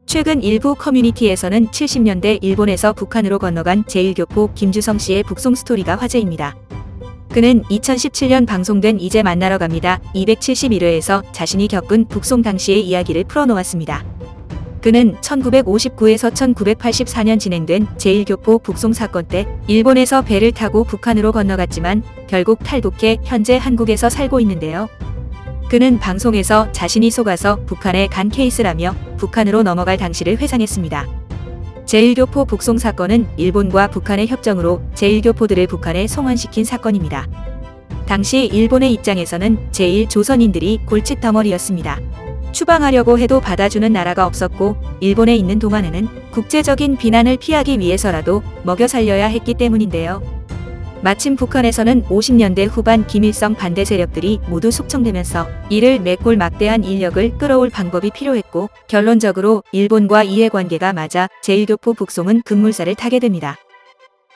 최근 일부 커뮤니티에서는 70년대 일본에서 북한으로 건너간 제1교포 김주성 씨의 북송 스토리가 화제입니다. 그는 2017년 방송된 이제 만나러 갑니다 271회에서 자신이 겪은 북송 당시의 이야기를 풀어놓았습니다. 그는 1959에서 1984년 진행된 제1교포 북송 사건 때 일본에서 배를 타고 북한으로 건너갔지만 결국 탈북해 현재 한국에서 살고 있는데요. 그는 방송에서 자신이 속아서 북한에 간 케이스라며 북한으로 넘어갈 당시를 회상했습니다. 제1교포 북송 사건은 일본과 북한의 협정으로 제1교포들을 북한에 송환시킨 사건입니다. 당시 일본의 입장에서는 제1조선인들이 골칫덩어리였습니다. 추방하려고 해도 받아주는 나라가 없었고 일본에 있는 동안에는 국제적인 비난을 피하기 위해서라도 먹여 살려야 했기 때문인데요. 마침 북한에서는 50년대 후반 김일성 반대 세력들이 모두 숙청되면서 이를 메꿀 막대한 인력을 끌어올 방법이 필요했고 결론적으로 일본과 이해관계가 맞아 제1교포 북송은 급물살을 타게 됩니다.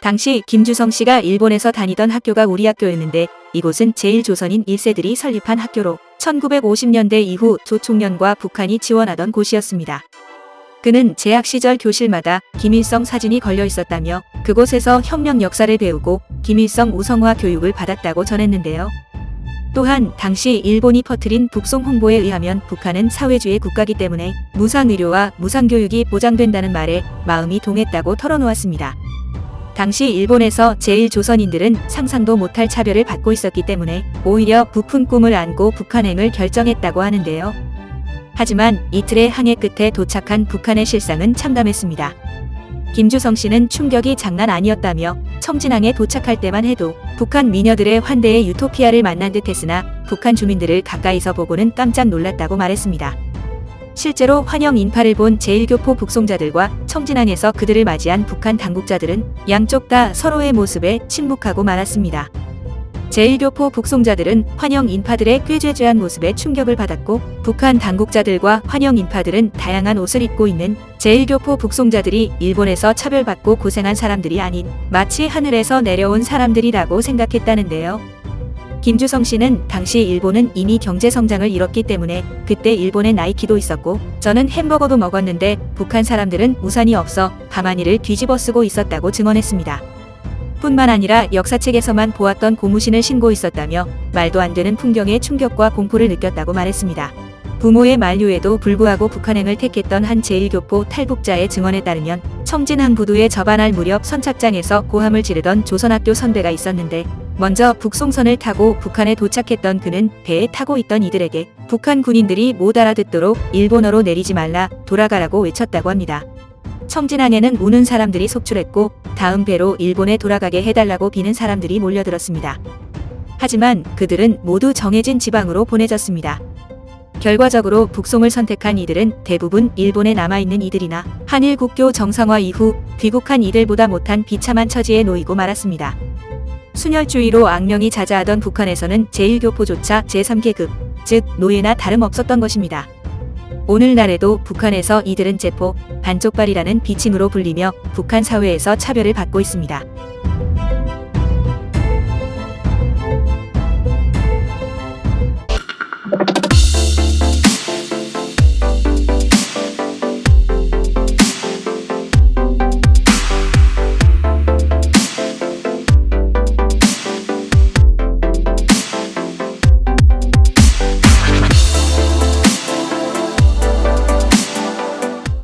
당시 김주성 씨가 일본에서 다니던 학교가 우리 학교였는데 이곳은 제1조선인 1세들이 설립한 학교로 1950년대 이후 조총련과 북한이 지원하던 곳이었습니다. 그는 재학 시절 교실마다 김일성 사진이 걸려 있었다며 그곳에서 혁명 역사를 배우고 김일성 우성화 교육을 받았다고 전했는데요. 또한 당시 일본이 퍼뜨린 북송 홍보에 의하면 북한은 사회주의 국가이기 때문에 무상의료와 무상교육이 보장된다는 말에 마음이 동했다고 털어놓았습니다. 당시 일본에서 제1조선인들은 상상도 못할 차별을 받고 있었기 때문에 오히려 부푼 꿈을 안고 북한행을 결정했다고 하는데요. 하지만 이틀의 항해 끝에 도착한 북한의 실상은 참담했습니다. 김주성 씨는 충격이 장난 아니었다며 청진항에 도착할 때만 해도 북한 미녀들의 환대의 유토피아를 만난 듯 했으나 북한 주민들을 가까이서 보고는 깜짝 놀랐다고 말했습니다. 실제로 환영 인파를 본 제1교포 북송자들과 청진항에서 그들을 맞이한 북한 당국자들은 양쪽 다 서로의 모습에 침묵하고 말았습니다. 제1교포 북송자들은 환영 인파들의 꾀죄죄한 모습에 충격을 받았고 북한 당국자들과 환영 인파들은 다양한 옷을 입고 있는 제1교포 북송자들이 일본에서 차별받고 고생한 사람들이 아닌 마치 하늘에서 내려온 사람들이라고 생각했다는데요. 김주성 씨는 당시 일본은 이미 경제성장을 이뤘기 때문에 그때 일본에 나이키도 있었고 저는 햄버거도 먹었는데 북한 사람들은 우산이 없어 가마니를 뒤집어 쓰고 있었다고 증언했습니다. 뿐만 아니라 역사책에서만 보았던 고무신을 신고 있었다며 말도 안 되는 풍경에 충격과 공포를 느꼈다고 말했습니다. 부모의 만류에도 불구하고 북한행을 택했던 한 제1교포 탈북자의 증언에 따르면 청진항 부두에 접안할 무렵 선착장에서 고함을 지르던 조선학교 선배가 있었는데 먼저 북송선을 타고 북한에 도착했던 그는 배에 타고 있던 이들에게 북한 군인들이 못 알아듣도록 일본어로 내리지 말라 돌아가라고 외쳤다고 합니다. 청진항에는 우는 사람들이 속출했고 다음 배로 일본에 돌아가게 해달라고 비는 사람들이 몰려들었습니다. 하지만 그들은 모두 정해진 지방으로 보내졌습니다. 결과적으로 북송을 선택한 이들은 대부분 일본에 남아있는 이들이나 한일 국교 정상화 이후 귀국한 이들보다 못한 비참한 처지에 놓이고 말았습니다. 순혈주의로 악명이 자자하던 북한에서는 제1교포조차 제3계급, 즉 노예나 다름없었던 것입니다. 오늘날에도 북한에서 이들은 제포, 반쪽발이라는 비칭으로 불리며 북한 사회에서 차별을 받고 있습니다.